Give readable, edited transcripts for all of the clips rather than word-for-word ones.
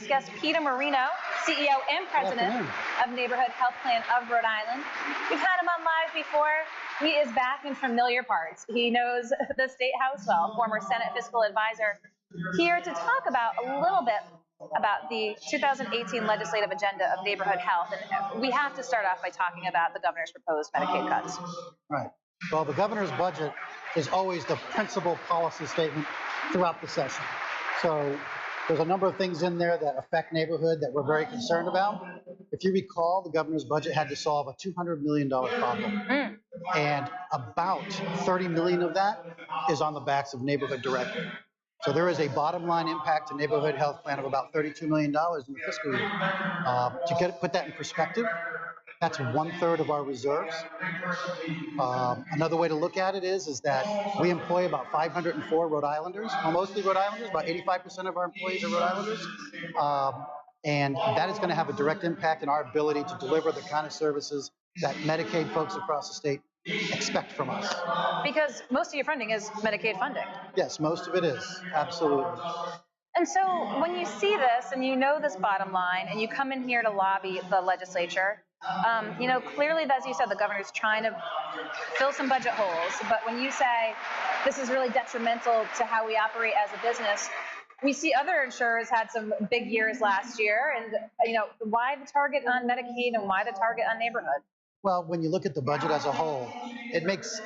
guest, Peter Marino, CEO and President of Neighborhood Health Plan of Rhode Island. We've had him on live before. He is back in familiar parts. He knows the State House well, former Senate Fiscal Advisor, here to talk about a little bit about the 2018 legislative agenda of neighborhood health. And we have to start off by talking about the governor's proposed Medicaid cuts. Right. Well, the governor's budget is always the principal policy statement throughout the session. So there's a number of things in there that affect neighborhood that we're very concerned about. If you recall, the governor's budget had to solve a $200 million problem. And about $30 million of that is on the backs of neighborhood directly. So there is a bottom line impact to neighborhood health plan of about $32 million in the fiscal year. Put that in perspective, that's 1/3 of our reserves. Another way to look at it is that we employ about 504 Rhode Islanders, well, mostly Rhode Islanders. About 85% of our employees are Rhode Islanders. And that is going to have a direct impact on our ability to deliver the kind of services that Medicaid folks across the state expect from us. Because most of your funding is Medicaid funding. Yes, most of it is, absolutely. And so when you see this and you know this bottom line and you come in here to lobby the legislature, clearly, as you said, the governor's trying to fill some budget holes. But when you say this is really detrimental to how we operate as a business, we see other insurers had some big years last year. And, why the target on Medicaid and why the target on neighborhood? Well, when you look at the budget as a whole, it makes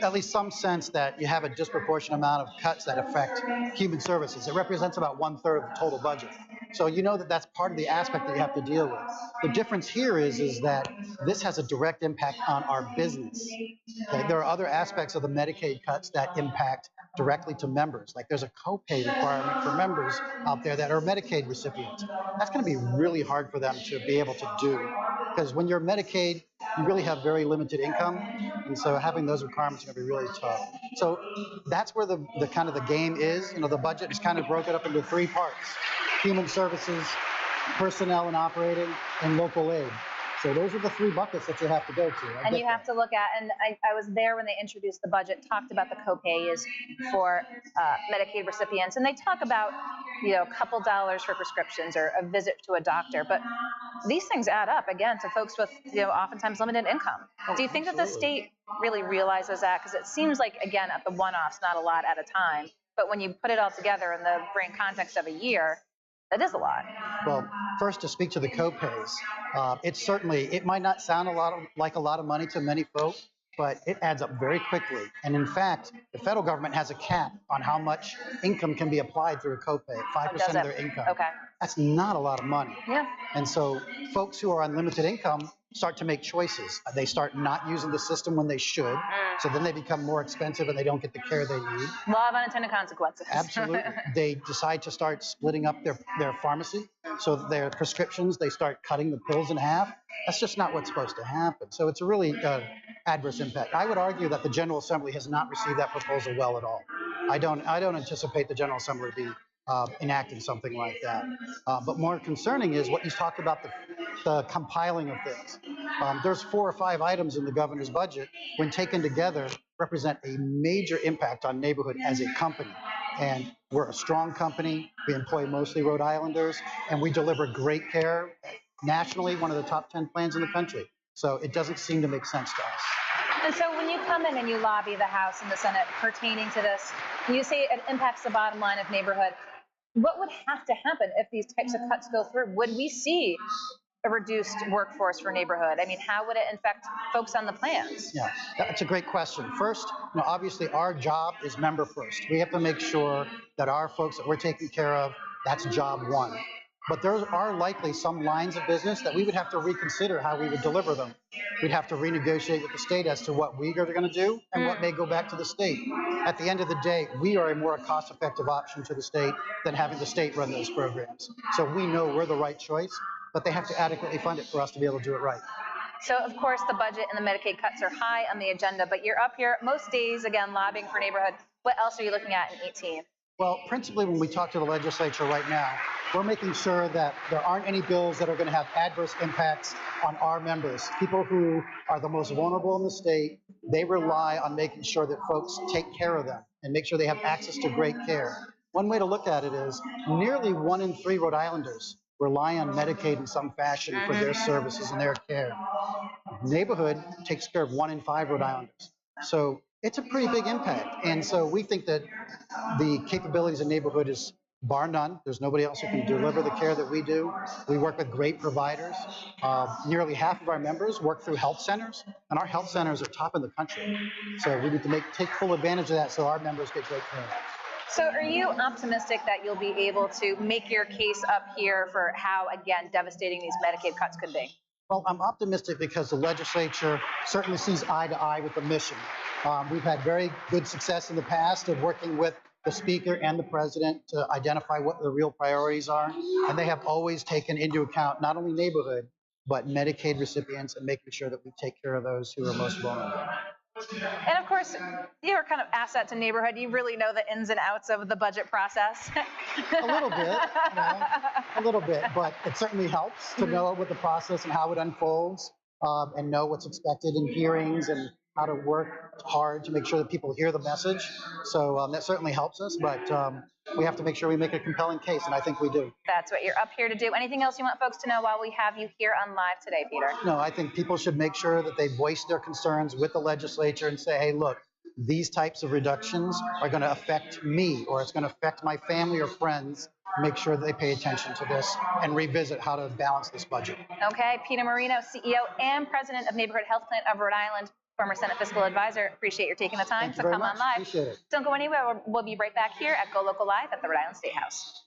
at least some sense that you have a disproportionate amount of cuts that affect human services. It represents about 1/3 of the total budget. So you know that that's part of the aspect that you have to deal with. The difference here is that this has a direct impact on our business. Okay? There are other aspects of the Medicaid cuts that impact directly to members. Like there's a copay requirement for members out there that are Medicaid recipients. That's going to be really hard for them to be able to do, because when you're Medicaid, you really have very limited income, and so having those requirements are going to be really tough. So that's where the kind of the game is. The budget is kind of broken up into 3 parts: human services, personnel and operating, and local aid. So those are the 3 buckets that you have to go to. And you have to look at, and I was there when they introduced the budget, talked about the copays for Medicaid recipients, and they talk about, a couple dollars for prescriptions or a visit to a doctor, but these things add up, again, to folks with, oftentimes limited income. Do you think that the state really realizes that? Because it seems like, again, at the one-offs, not a lot at a time, but when you put it all together in the grand context of a year, that is a lot. Well, first, to speak to the copays, it might not sound like a lot of money to many folks, but it adds up very quickly. And in fact, the federal government has a cap on how much income can be applied through a copay, 5% of their income. Okay. That's not a lot of money. Yeah. And so folks who are on limited income start to make choices. They start not using the system when they should. So then they become more expensive and they don't get the care they need. Law of unintended consequences. Absolutely. They decide to start splitting up their pharmacy. So their prescriptions, they start cutting the pills in half. That's just not what's supposed to happen. So it's a really adverse impact. I would argue that the General Assembly has not received that proposal well at all. I don't anticipate the General Assembly to be enacting something like that. But more concerning is what you talked about, the compiling of things. There's 4 or 5 items in the governor's budget, when taken together, represent a major impact on neighborhood as a company. And we're a strong company. We employ mostly Rhode Islanders, and we deliver great care. Nationally, one of the top 10 plans in the country. So it doesn't seem to make sense to us. And so when you come in and you lobby the House and the Senate pertaining to this, and you say it impacts the bottom line of neighborhood, what would have to happen if these types of cuts go through? Would we see a reduced workforce for neighborhood? I mean, how would it affect folks on the plans? Yeah, that's a great question. First, obviously our job is member first. We have to make sure that our folks that we're taking care of, that's job one. But there are likely some lines of business that we would have to reconsider how we would deliver them. We'd have to renegotiate with the state as to what we are going to do and what may go back to the state. At the end of the day, we are a more cost-effective option to the state than having the state run those programs. So we know we're the right choice, but they have to adequately fund it for us to be able to do it right. So, of course, the budget and the Medicaid cuts are high on the agenda, but you're up here most days, again, lobbying for neighborhood. What else are you looking at in 18? Well, principally, when we talk to the legislature right now, we're making sure that there aren't any bills that are going to have adverse impacts on our members. People who are the most vulnerable in the state, they rely on making sure that folks take care of them and make sure they have access to great care. One way to look at it is nearly 1 in 3 Rhode Islanders rely on Medicaid in some fashion for their services and their care. Neighborhood takes care of 1 in 5 Rhode Islanders. So it's a pretty big impact. And so we think that the capabilities of neighborhood is bar none. There's nobody else who can deliver the care that we do. We work with great providers. Nearly half of our members work through health centers, and our health centers are top in the country. So we need to take full advantage of that so our members get great care. So are you optimistic that you'll be able to make your case up here for how, again, devastating these Medicaid cuts could be? Well, I'm optimistic because the legislature certainly sees eye to eye with the mission. We've had very good success in the past of working with the Speaker and the President to identify what the real priorities are. And they have always taken into account not only neighborhood, but Medicaid recipients and making sure that we take care of those who are most vulnerable. And of course, you're kind of asset to neighborhood. You really know the ins and outs of the budget process. A little bit, a little bit, but it certainly helps to know what the process and how it unfolds, and know what's expected in hearings and how to work hard to make sure that people hear the message. So that certainly helps us, but we have to make sure we make a compelling case, and I think we do. That's what you're up here to do. Anything else you want folks to know while we have you here on live today, Peter? No, I think people should make sure that they voice their concerns with the legislature and say, hey, look, these types of reductions are going to affect me, or it's going to affect my family or friends. Make sure that they pay attention to this and revisit how to balance this budget. Okay, Peter Marino, CEO and President of Neighborhood Health Plan of Rhode Island, former Senate Fiscal Advisor. Appreciate your taking the time to come on live. Appreciate it. Don't go anywhere. We'll be right back here at GoLocal Live at the Rhode Island State House.